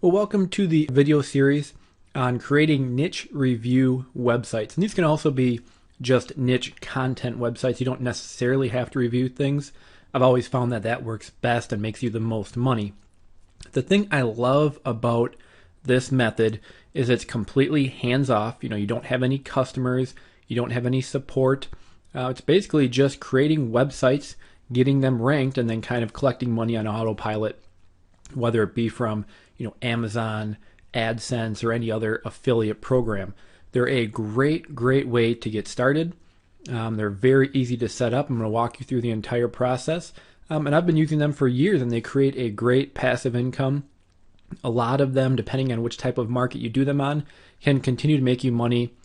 Well, welcome to the video series on creating niche review websites. And these can also be just niche content websites. You don't necessarily have to review things. I've always found that that works best and makes you the most money. The thing I love about this method is it's completely hands-off. You don't have any customers. You don't have any support. It's basically just creating websites, getting them ranked, and then kind of collecting money on autopilot, whether it be from Amazon, AdSense, or any other affiliate program. They're a great way to get started. They're very easy to set up. I'm going to walk you through the entire process. And I've been using them for years, and they create a great passive income. A lot of them, depending on which type of market you do them on, can continue to make you money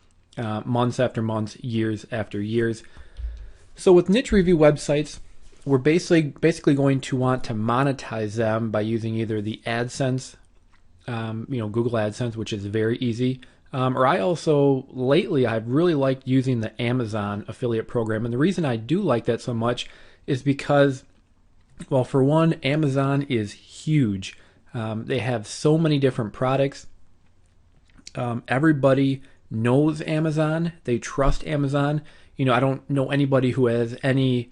months after months, years after years. So with niche review websites, we're basically going to want to monetize them by using either the AdSense, Google AdSense, which is very easy. Or lately, I've really liked using the Amazon affiliate program. And the reason I do like that so much is because, well, for one, Amazon is huge. They have so many different products. Everybody knows Amazon. They trust Amazon. I don't know anybody who has any,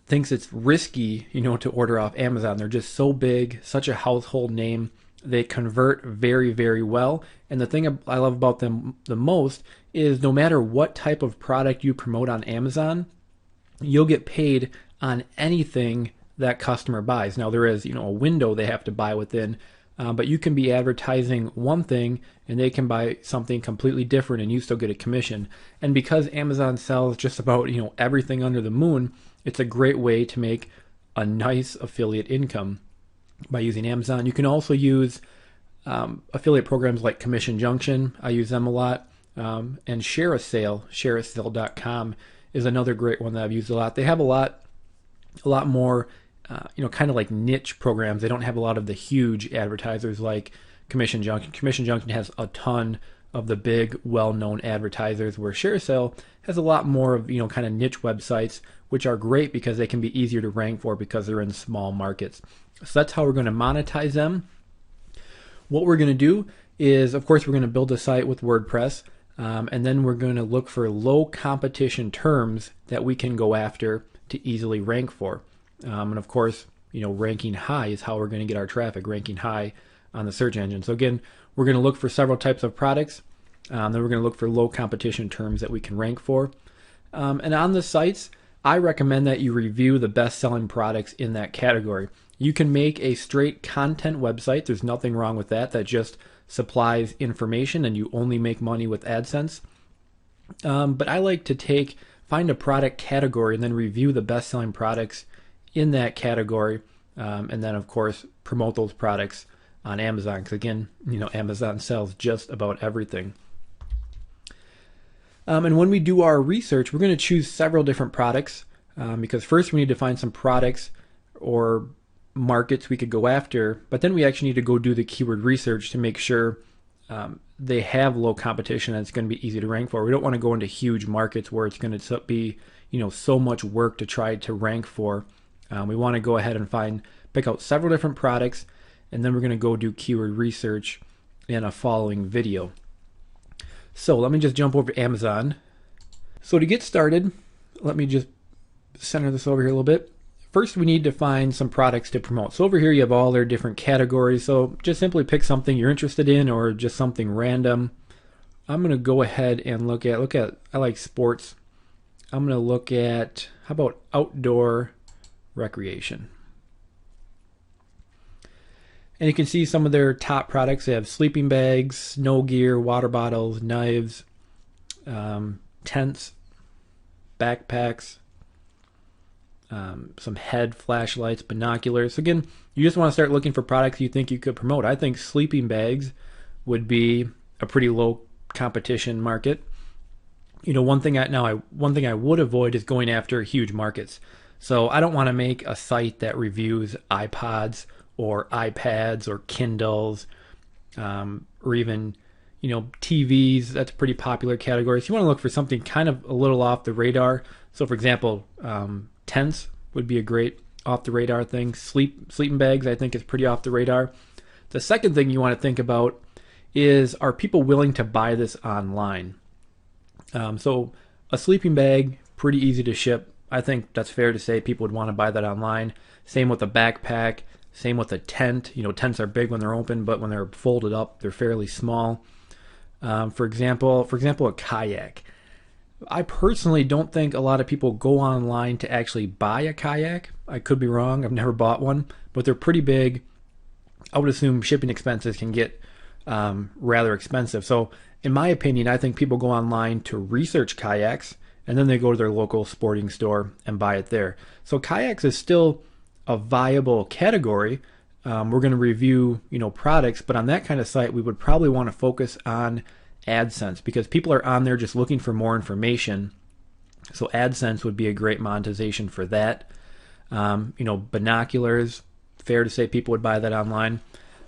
thinks it's risky, to order off Amazon. They're just so big, such a household name. They convert very well. And the thing I love about them the most is no matter what type of product you promote on Amazon, you'll get paid on anything that customer buys. Now there is, a window they have to buy within, but you can be advertising one thing and they can buy something completely different and you still get a commission. And because Amazon sells just about, everything under the moon, it's a great way to make a nice affiliate income by using Amazon. You can also use affiliate programs like Commission Junction. I use them a lot. And Share a Sale, shareasale.com is another great one that I've used a lot. They have a lot more, kind of like niche programs. They don't have a lot of the huge advertisers like Commission Junction. Commission Junction has a ton of the big, well-known advertisers, where Share a Sale has a lot more of, kind of niche websites, which are great because they can be easier to rank for because they're in small markets. So that's how we're going to monetize them. What we're going to do is, of course, we're going to build a site with WordPress, and then we're going to look for low competition terms that we can go after to easily rank for. And of course, ranking high is how we're going to get our traffic, ranking high on the search engine. So again, we're going to look for several types of products. Then we're going to look for low competition terms that we can rank for. And on the sites, I recommend that you review the best-selling products in that category. You can make a straight content website. There's nothing wrong with that. That just supplies information and you only make money with AdSense. But I like to find a product category and then review the best-selling products in that category. And then, of course, promote those products on Amazon. Because again, Amazon sells just about everything. And when we do our research, we're going to choose several different products because first we need to find some products or markets we could go after, but then we actually need to go do the keyword research to make sure they have low competition and it's going to be easy to rank for. We don't want to go into huge markets where it's going to be so much work to try to rank for. We want to go ahead and pick out several different products, and then we're going to go do keyword research in a following video. So let me just jump over to Amazon. So to get started, let me just center this over here a little bit. First, we need to find some products to promote. So over here you have all their different categories. So just simply pick something you're interested in or just something random. I'm going to go ahead and look at, I like sports. I'm going to look at, how about outdoor recreation? And you can see some of their top products. They have sleeping bags, snow gear, water bottles, knives, tents, backpacks, some head flashlights, binoculars. So again, you just want to start looking for products you think you could promote. I think sleeping bags would be a pretty low competition market. One thing I would avoid is going after huge markets. So I don't want to make a site that reviews iPods or iPads or Kindles, or even, TVs. That's a pretty popular category. So you want to look for something kind of a little off the radar. So for example, tents would be a great off the radar thing. Sleeping bags, I think, is pretty off the radar. The second thing you want to think about is, are people willing to buy this online? So a sleeping bag, pretty easy to ship. I think that's fair to say people would want to buy that online. Same with a backpack, same with a tent. Tents are big when they're open, but when they're folded up, they're fairly small. For example, a kayak. I personally don't think a lot of people go online to actually buy a kayak. I could be wrong. I've never bought one, but they're pretty big. I would assume shipping expenses can get rather expensive. So in my opinion, I think people go online to research kayaks, and then they go to their local sporting store and buy it there. So kayaks is still a viable category. We're going to review, products, but on that kind of site, we would probably want to focus on AdSense, because people are on there just looking for more information. So AdSense would be a great monetization for that. Binoculars, fair to say people would buy that online.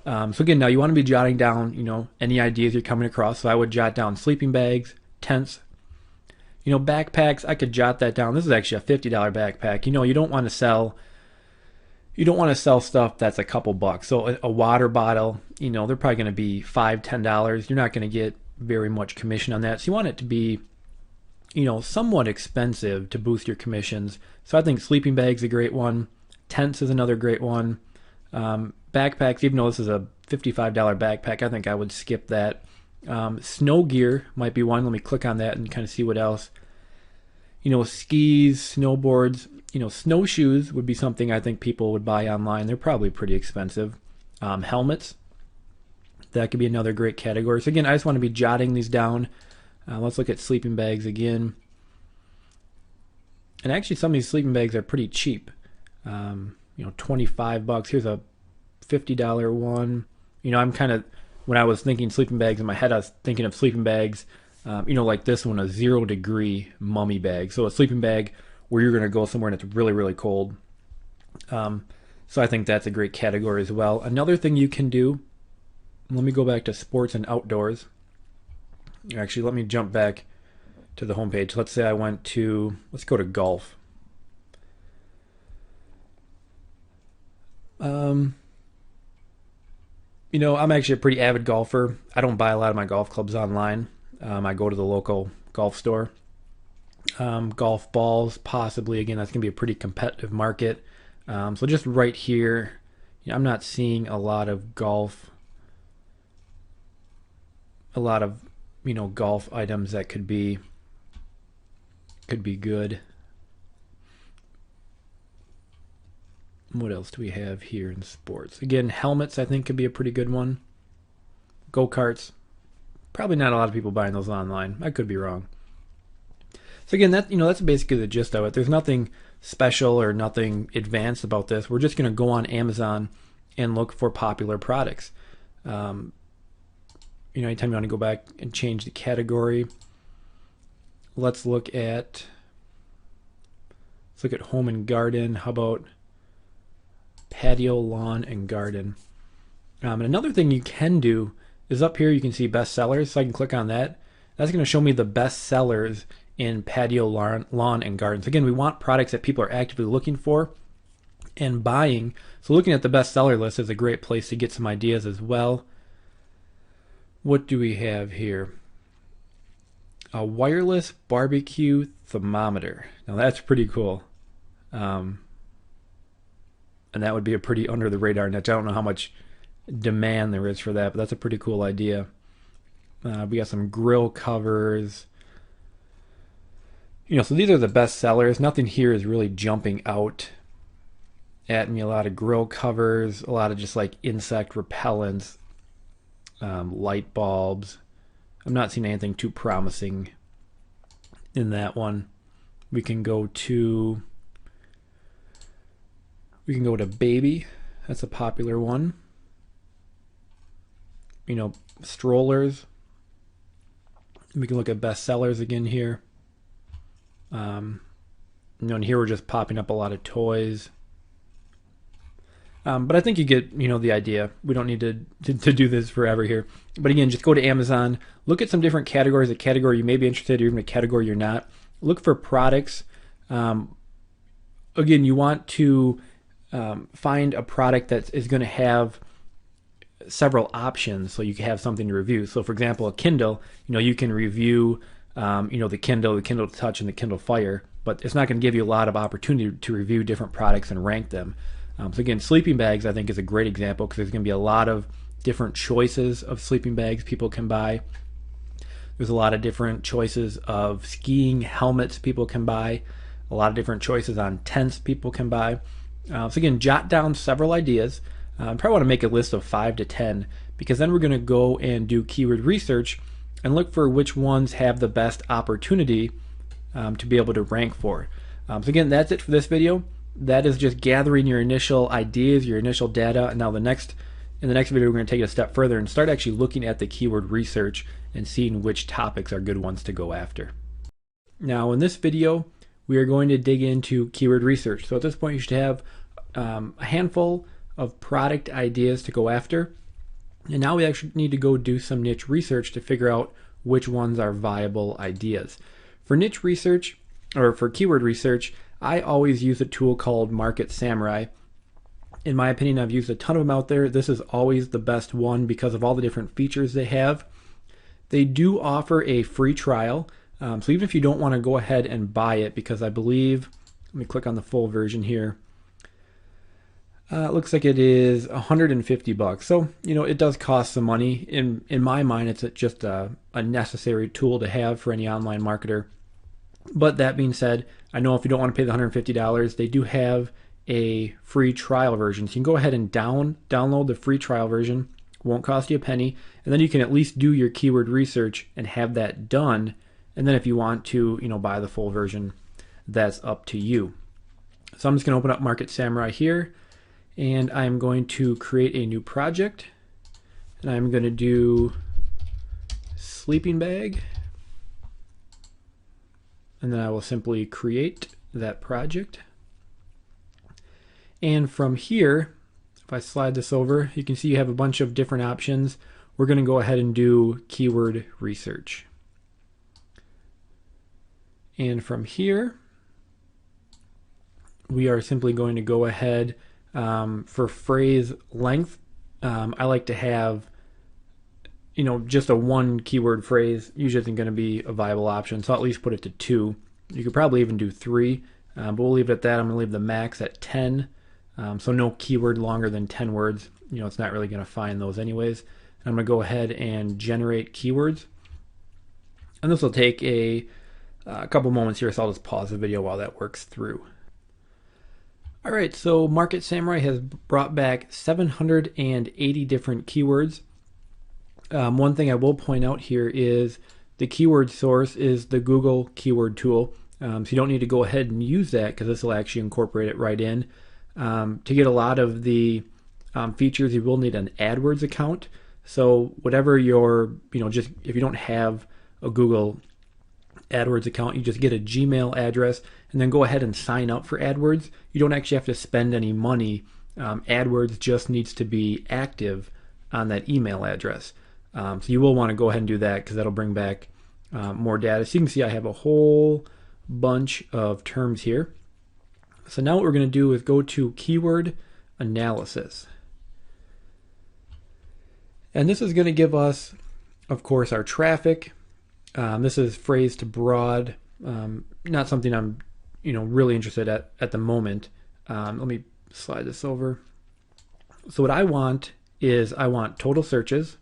So again, now you want to be jotting down, any ideas you're coming across. So I would jot down sleeping bags, tents, backpacks. I could jot that down. This is actually a $50 backpack. You don't want to sell stuff that's a couple bucks. So a water bottle, they're probably going to be $5, $10. You're not going to get very much commission on that. So you want it to be, somewhat expensive to boost your commissions. So I think sleeping bags is a great one. Tents is another great one. Backpacks, even though this is a $55 backpack, I think I would skip that. Snow gear might be one. Let me click on that and kind of see what else. Skis, snowboards, snowshoes would be something I think people would buy online. They're probably pretty expensive. Helmets, that could be another great category. So again, I just want to be jotting these down. Let's look at sleeping bags again. And actually some of these sleeping bags are pretty cheap. $25. Here's a $50 one. I'm kind of, when I was thinking sleeping bags in my head, I was thinking of sleeping bags, like this one, a 0 degree mummy bag. So a sleeping bag where you're going to go somewhere and it's really, really cold. So I think that's a great category as well. Another thing you can do, let me go back to sports and outdoors. Actually, let me jump back to the homepage. Let's say let's go to golf. I'm actually a pretty avid golfer. I don't buy a lot of my golf clubs online. I go to the local golf store. Golf balls, possibly. Again, that's going to be a pretty competitive market. So just right here, I'm not seeing a lot of golf golf items that could be good. What else do we have here in sports? Again, helmets I think could be a pretty good one. Go-karts. Probably not a lot of people buying those online. I could be wrong. So again, that's basically the gist of it. There's nothing special or nothing advanced about this. We're just going to go on Amazon and look for popular products. Anytime you want to go back and change the category, let's look at home and garden. How about patio, lawn, and garden? And another thing you can do is up here you can see best sellers. So I can click on that. That's going to show me the best sellers in patio, lawn, and gardens. Again, we want products that people are actively looking for and buying. So looking at the best seller list is a great place to get some ideas as well. What do we have here? A wireless barbecue thermometer. Now that's pretty cool. And that would be a pretty under the radar niche. I don't know how much demand there is for that, but that's a pretty cool idea. We got some grill covers. So these are the best sellers. Nothing here is really jumping out at me. A lot of grill covers, a lot of just like insect repellents, light bulbs. I'm not seeing anything too promising in that one. We can go to baby. That's a popular one. Strollers. We can look at best sellers again here. And here we're just popping up a lot of toys. But I think you get, the idea. We don't need to do this forever here. But again, just go to Amazon, look at some different categories, a category you may be interested in, or even a category you're not. Look for products. Again, you want to find a product that is going to have several options so you can have something to review. So for example, a Kindle, you can review the Kindle Touch, and the Kindle Fire, but it's not going to give you a lot of opportunity to review different products and rank them. So again, sleeping bags I think is a great example because there's going to be a lot of different choices of sleeping bags people can buy. There's a lot of different choices of skiing helmets people can buy, a lot of different choices on tents people can buy. So again, jot down several ideas. Probably want to make a list of 5 to 10 because then we're going to go and do keyword research and look for which ones have the best opportunity to be able to rank for. So again, that's it for this video. That is just gathering your initial ideas, your initial data, and now in the next video we're going to take it a step further and start actually looking at the keyword research and seeing which topics are good ones to go after. Now in this video we are going to dig into keyword research. So at this point you should have a handful of product ideas to go after, and now we actually need to go do some niche research to figure out which ones are viable ideas. For niche research, or for keyword research, I always use a tool called Market Samurai. In my opinion, I've used a ton of them out there. This is always the best one because of all the different features they have. They do offer a free trial, so even if you don't want to go ahead and buy it, because I believe, let me click on the full version here. It looks like it is $150. So, it does cost some money. In my mind, it's just a necessary tool to have for any online marketer. But that being said, I know if you don't want to pay the $150, they do have a free trial version. So you can go ahead and download the free trial version. Won't cost you a penny. And then you can at least do your keyword research and have that done. And then if you want to, buy the full version, that's up to you. So I'm just going to open up Market Samurai here. And I'm going to create a new project. And I'm going to do sleeping bag. And then I will simply create that project. And from here, if I slide this over, you can see you have a bunch of different options. We're going to go ahead and do keyword research. And from here, we are simply going to go ahead for phrase length. I like to have just a one keyword phrase usually isn't going to be a viable option, so I'll at least put it to 2. You could probably even do 3, but we'll leave it at that. I'm going to leave the max at 10, so no keyword longer than 10 words. It's not really going to find those anyways. And I'm going to go ahead and generate keywords, and this will take a couple moments here, so I'll just pause the video while that works through. Alright, so Market Samurai has brought back 780 different keywords. One thing I will point out here is the keyword source is the Google keyword tool. So you don't need to go ahead and use that because this will actually incorporate it right in. To get a lot of the features, you will need an AdWords account. So whatever your, just if you don't have a Google AdWords account, you just get a Gmail address and then go ahead and sign up for AdWords. You don't actually have to spend any money. AdWords just needs to be active on that email address. So you will want to go ahead and do that because that'll bring back more data. So you can see I have a whole bunch of terms here. So now what we're going to do is go to keyword analysis. And this is going to give us, of course, our traffic. This is phrase to broad, not something I'm really interested at the moment. Let me slide this over. So what I want is I want total searches.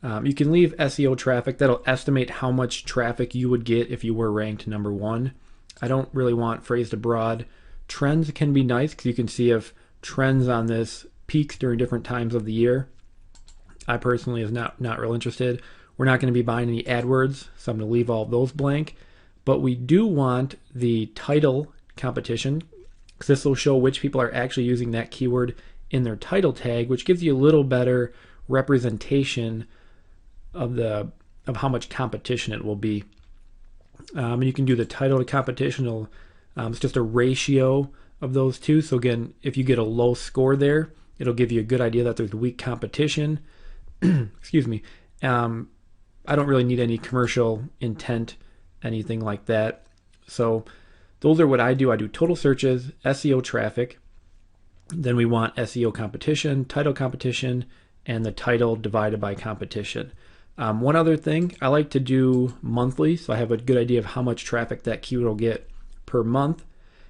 You can leave SEO traffic. That'll estimate how much traffic you would get if you were ranked number 1. I don't really want phrase to broad. Trends can be nice because you can see if trends on this peaks during different times of the year. I personally is not real interested. We're not going to be buying any AdWords, so I'm going to leave all of those blank. But we do want the title competition because this will show which people are actually using that keyword in their title tag, which gives you a little better representation of how much competition it will be. And you can do the title to competition. It's just a ratio of those two. So again, if you get a low score there, it'll give you a good idea that there's weak competition. Excuse me. I don't really need any commercial intent, anything like that. So those are what I do. I do total searches, SEO traffic. Then we want SEO competition, title competition, and the title divided by competition. One other thing, I like to do monthly, so I have a good idea of how much traffic that keyword will get per month.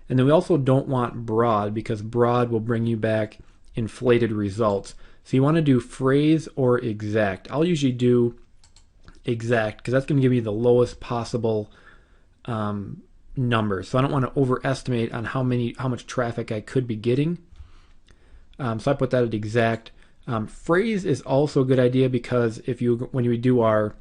And then we also don't want broad, because broad will bring you back inflated results. So you want to do phrase or exact. I'll usually do exact because that's going to give you the lowest possible number. So I don't want to overestimate on how much traffic I could be getting. So I put that at exact. Phrase is also a good idea because when we do our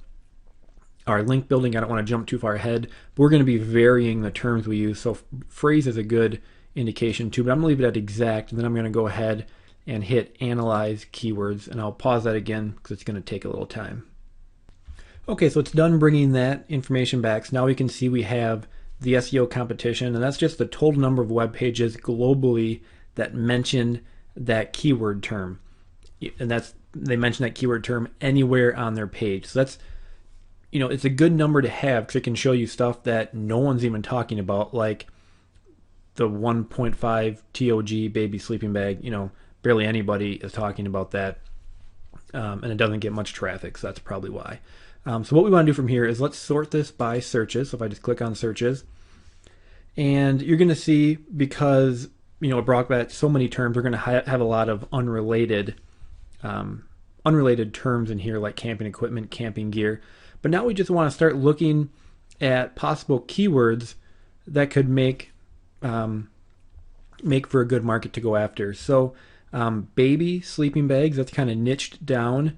link building, I don't want to jump too far ahead, but we're going to be varying the terms we use. So phrase is a good indication too, but I'm going to leave it at exact, and then I'm going to go ahead and hit analyze keywords, and I'll pause that again because it's going to take a little time. Okay, so it's done bringing that information back. So now we can see we have the SEO competition, and that's just the total number of web pages globally that mention that keyword term. And they mention that keyword term anywhere on their page. So that's, it's a good number to have because it can show you stuff that no one's even talking about, like the 1.5 TOG baby sleeping bag. Barely anybody is talking about that, and it doesn't get much traffic, so that's probably why. So what we want to do from here is let's sort this by searches. So if I just click on searches, and you're going to see, because it brought back so many terms, we're going to have a lot of unrelated terms in here, like camping equipment, camping gear. But now we just want to start looking at possible keywords that could make for a good market to go after. So baby sleeping bags, that's kind of niched down.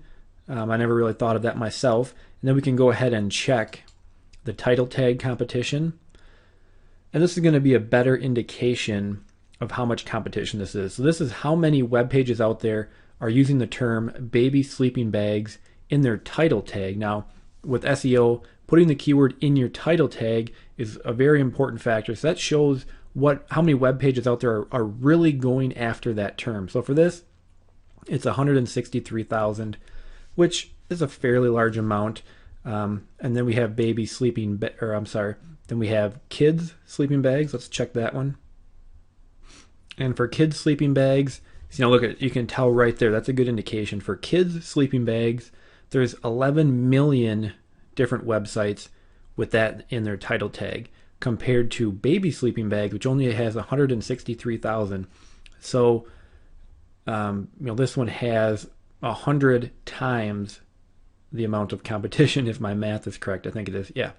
I never really thought of that myself. And then we can go ahead and check the title tag competition. And this is going to be a better indication of how much competition this is. So this is how many web pages out there are using the term baby sleeping bags in their title tag. Now, with SEO, putting the keyword in your title tag is a very important factor. So that shows how many web pages out there are really going after that term. So for this, it's 163,000, which is a fairly large amount. And then we have baby sleeping, then we have kids sleeping bags. Let's check that one. And for kids sleeping bags, you can tell right there, that's a good indication. For kids sleeping bags, there's 11 million different websites with that in their title tag, compared to baby sleeping bags, which only has 163,000. So, this one has 100 times the amount of competition, if my math is correct. I think it is, yeah.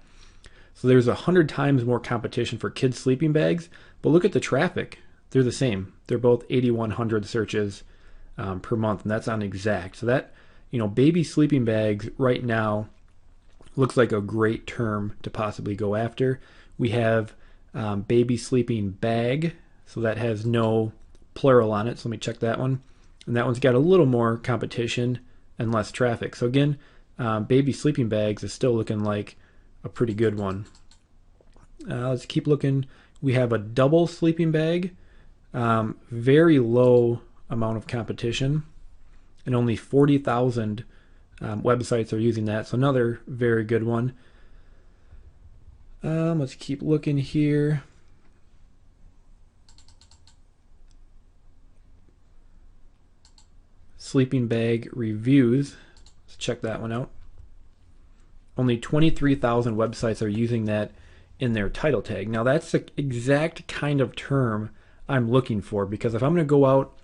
So there's 100 times more competition for kids sleeping bags, but look at the traffic. They're the same. They're both 8,100 searches per month, and that's on exact. So that, baby sleeping bags right now looks like a great term to possibly go after. We have baby sleeping bag, so that has no plural on it. So let me check that one. And that one's got a little more competition and less traffic. So again, baby sleeping bags is still looking like a pretty good one. Let's keep looking. We have a double sleeping bag. Very low amount of competition, and only 40,000 websites are using that. So another very good one. Let's keep looking here. Sleeping bag reviews. Let's check that one out. Only 23,000 websites are using that in their title tag. Now that's the exact kind of term I'm looking for, because if I'm going to go out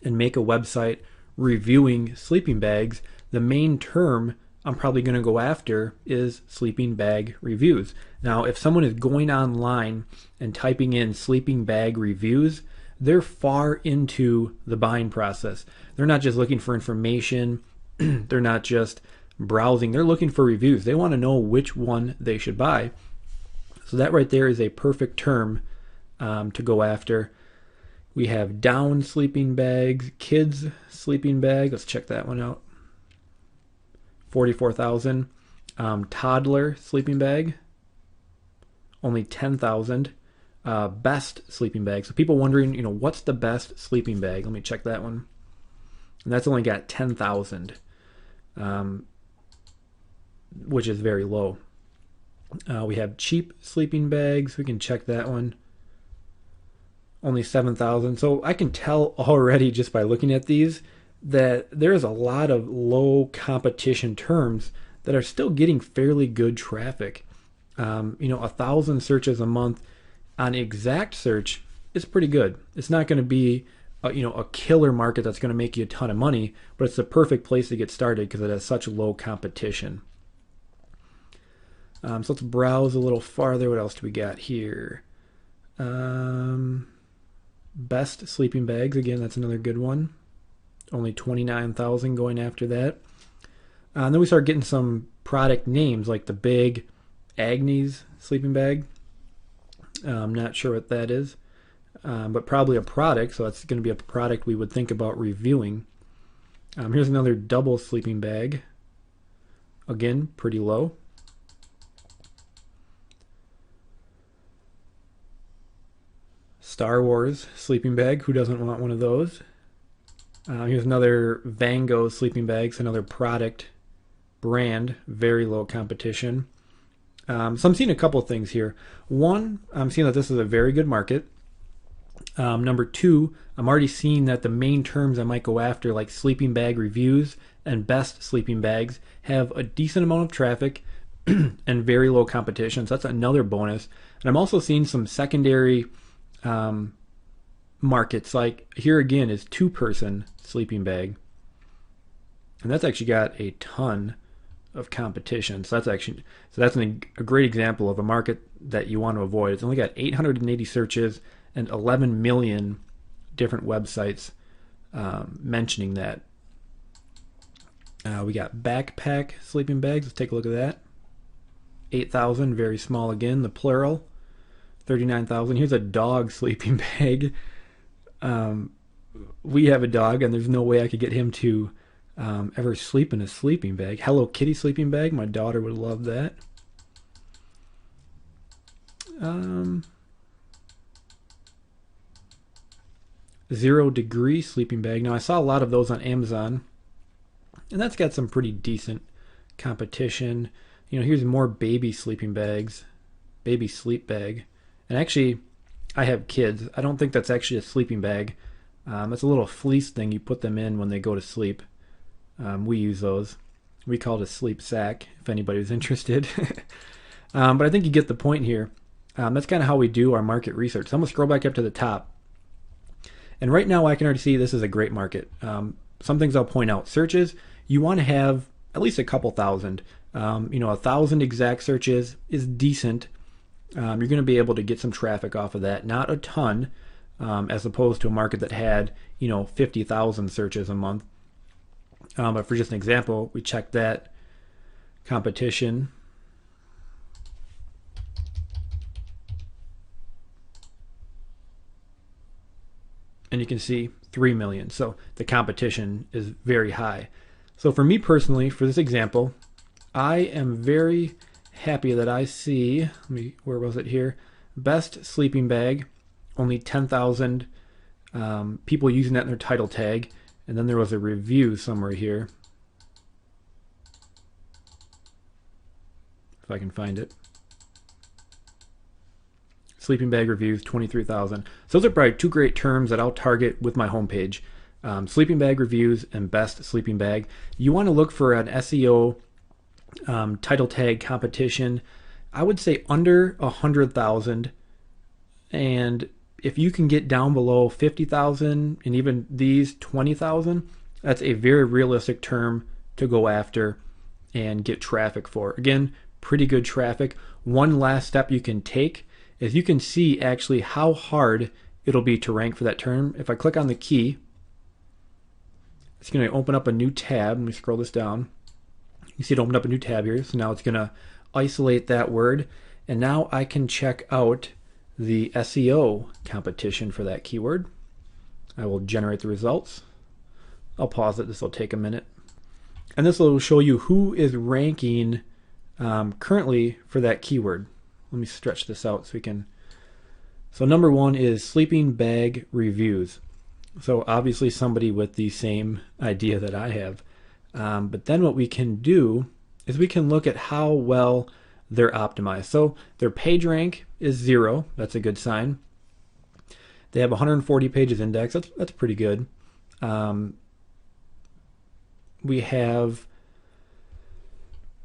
and make a website reviewing sleeping bags, the main term I'm probably going to go after is sleeping bag reviews. Now, if someone is going online and typing in sleeping bag reviews, they're far into the buying process. They're not just looking for information. They're not just browsing. They're looking for reviews. They want to know which one they should buy. So that right there is a perfect term to go after. We have down sleeping bags, kids sleeping bag. Let's check that one out. 44,000. Toddler sleeping bag, only 10,000. Best sleeping bag. So people wondering, what's the best sleeping bag? Let me check that one. And that's only got 10,000, which is very low. We have cheap sleeping bags. We can check that one. Only 7,000. So I can tell already just by looking at these that there's a lot of low competition terms that are still getting fairly good traffic. 1,000 searches a month on exact search is pretty good. It's not going to be a killer market that's going to make you a ton of money, but it's the perfect place to get started because it has such low competition. So let's browse a little farther. What else do we got here? Best sleeping bags. Again, that's another good one. Only 29,000 going after that. And then we start getting some product names like the big Agnes sleeping bag. I'm not sure what that is, but probably a product. So that's going to be a product we would think about reviewing. Here's another double sleeping bag. Again, pretty low. Star Wars sleeping bag. Who doesn't want one of those? Here's another Van Gogh sleeping bag. So another product brand. Very low competition. So I'm seeing a couple of things here. One, I'm seeing that this is a very good market. Number two, I'm already seeing that the main terms I might go after, like sleeping bag reviews and best sleeping bags, have a decent amount of traffic and very low competition. So that's another bonus. And I'm also seeing some secondary markets. Like here again is 2-person sleeping bag, and that's actually got a ton of competition. So that's a great example of a market that you want to avoid. It's only got 880 searches and 11 million different websites mentioning that. We got backpack sleeping bags. Let's take a look at that. 8,000, very small again, the plural. 39,000. Here's a dog sleeping bag. We have a dog, and there's no way I could get him to ever sleep in a sleeping bag. Hello Kitty sleeping bag. My daughter would love that. 0 degree sleeping bag. Now I saw a lot of those on Amazon, and that's got some pretty decent competition. Here's more baby sleeping bags. Baby sleep bag. And actually, I have kids. I don't think that's actually a sleeping bag. It's a little fleece thing you put them in when they go to sleep. We use those. We call it a sleep sack, if anybody's interested. But I think you get the point here. That's kind of how we do our market research. So I'm going to scroll back up to the top. And right now I can already see this is a great market. Some things I'll point out. Searches, you want to have at least a couple thousand. 1,000 exact searches is decent. You're going to be able to get some traffic off of that. Not a ton, as opposed to a market that had 50,000 searches a month. But for just an example, we checked that competition. And you can see 3 million. So the competition is very high. So for me personally, for this example, I am very happy that I see, where was it here? Best sleeping bag, only 10,000 people using that in their title tag. And then there was a review somewhere here. If I can find it. Sleeping bag reviews, 23,000. So those are probably two great terms that I'll target with my homepage. Sleeping bag reviews and best sleeping bag. You want to look for an SEO title tag competition. I would say under 100,000. And if you can get down below 50,000 and even these 20,000, that's a very realistic term to go after and get traffic for. Again, pretty good traffic. One last step you can take is you can see actually how hard it'll be to rank for that term. If I click on the key, it's going to open up a new tab. Let me scroll this down. You see it opened up a new tab here. So now it's going to isolate that word. And now I can check out the SEO competition for that keyword. I will generate the results. I'll pause it. This will take a minute. And this will show you who is ranking currently for that keyword. Let me stretch this out so we can. So number one is sleeping bag reviews. So obviously somebody with the same idea that I have. But then what we can do is we can look at how well they're optimized. So their page rank is 0. That's a good sign. They have 140 pages indexed. That's pretty good. we have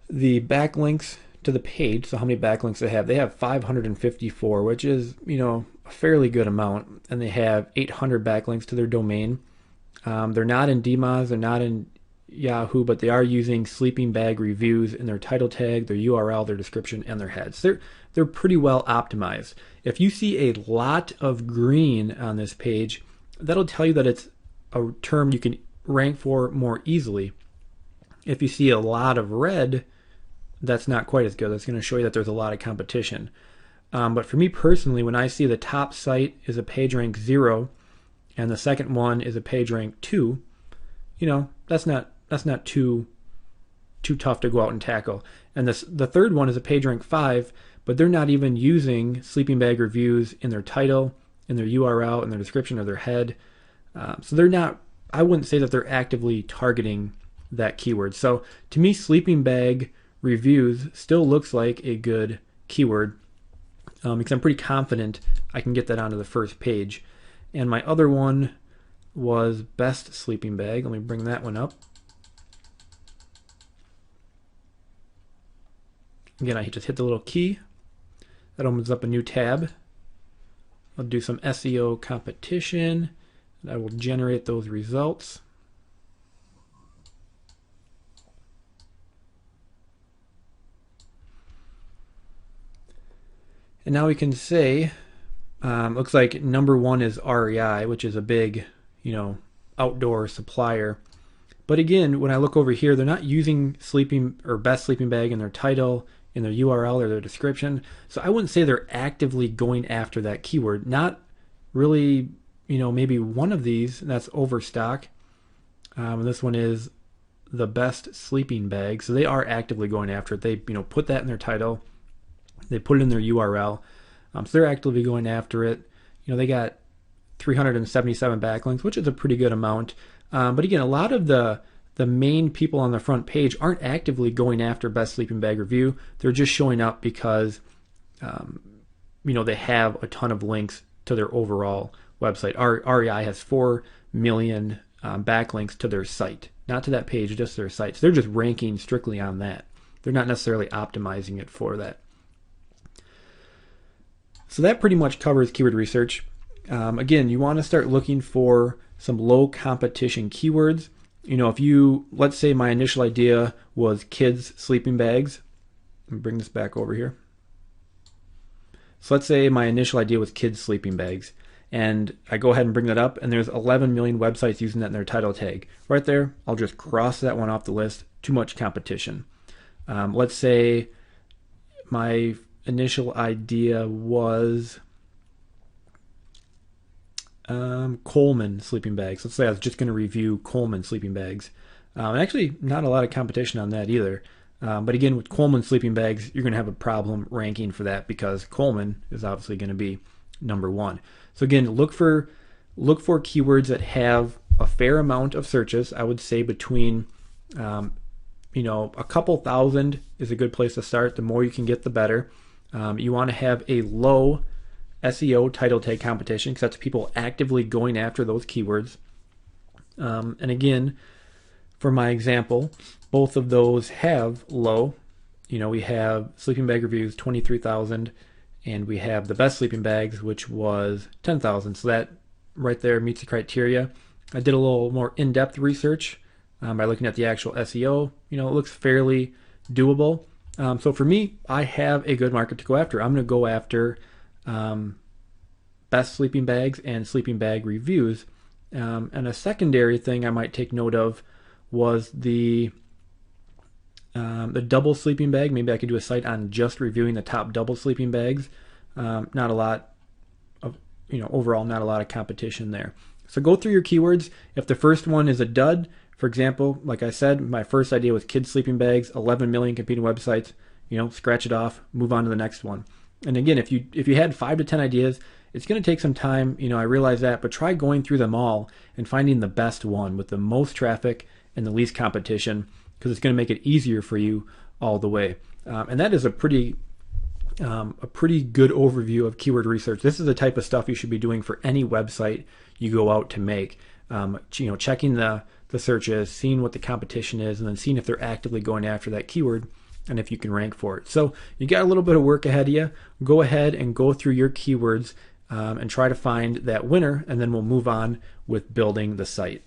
the backlinks to the page. So how many backlinks they have? They have 554, which is, a fairly good amount. And they have 800 backlinks to their domain. They're not in DMOZ, they're not in Yahoo, but they are using sleeping bag reviews in their title tag, their URL, their description, and their heads. They're pretty well optimized. If you see a lot of green on this page, that'll tell you that it's a term you can rank for more easily. If you see a lot of red, that's not quite as good. That's going to show you that there's a lot of competition. But for me personally, when I see the top site is a page rank 0 and the second one is a page rank 2, that's not too tough to go out and tackle. And the third one is a page rank 5, but they're not even using sleeping bag reviews in their title, in their URL, in their description, or their head. So they're not, I wouldn't say that they're actively targeting that keyword. So to me, sleeping bag reviews still looks like a good keyword, because I'm pretty confident I can get that onto the first page. And my other one was best sleeping bag. Let me bring that one up. Again, I just hit the little key. That opens up a new tab. I'll do some SEO competition. That will generate those results. And now we can say, looks like number 1 is REI, which is a big, outdoor supplier. But again, when I look over here, they're not using sleeping or best sleeping bag in their title, in their URL, or their description. So I wouldn't say they're actively going after that keyword. Not really, maybe one of these, and that's Overstock. And this one is the best sleeping bag. So they are actively going after it. They, put that in their title. They put it in their URL. So they're actively going after it. They got 377 backlinks, which is a pretty good amount. But again, a lot of the main people on the front page aren't actively going after best sleeping bag review. They're just showing up because, they have a ton of links to their overall website. REI has 4 million backlinks to their site, not to that page, just their site. So they're just ranking strictly on that. They're not necessarily optimizing it for that. So that pretty much covers keyword research. Again, you want to start looking for some low competition keywords. Let's say my initial idea was kids sleeping bags. Let me bring this back over here. So let's say my initial idea was kids sleeping bags, and I go ahead and bring that up, and there's 11 million websites using that in their title tag. Right there, I'll just cross that one off the list. Too much competition. Let's say my initial idea was Coleman sleeping bags. Let's say I was just going to review Coleman sleeping bags. Actually, not a lot of competition on that either. But again, with Coleman sleeping bags, you're going to have a problem ranking for that because Coleman is obviously going to be number 1. So again, look for keywords that have a fair amount of searches. I would say between a couple thousand is a good place to start. The more you can get, the better. You want to have a low SEO title tag competition because that's people actively going after those keywords. And again, for my example, both of those have low. We have sleeping bag reviews 23,000, and we have the best sleeping bags, which was 10,000. So that right there meets the criteria. I did a little more in-depth research by looking at the actual SEO. It looks fairly doable. So for me, I have a good market to go after. I'm going to go after best sleeping bags and sleeping bag reviews. And a secondary thing I might take note of was the double sleeping bag. Maybe I could do a site on just reviewing the top double sleeping bags. Not a lot of, overall not a lot of competition there. So go through your keywords. If the first one is a dud, for example, like I said, my first idea was kids sleeping bags, 11 million competing websites, scratch it off, move on to the next one. And again, if you had 5 to 10 ideas, it's going to take some time, I realize that, but try going through them all and finding the best one with the most traffic and the least competition, because it's going to make it easier for you all the way. And that is a pretty good overview of keyword research. This is the type of stuff you should be doing for any website you go out to make. Checking the the search is, seeing what the competition is, and then seeing if they're actively going after that keyword and if you can rank for it. So you got a little bit of work ahead of you. Go ahead and go through your keywords and try to find that winner, and then we'll move on with building the site.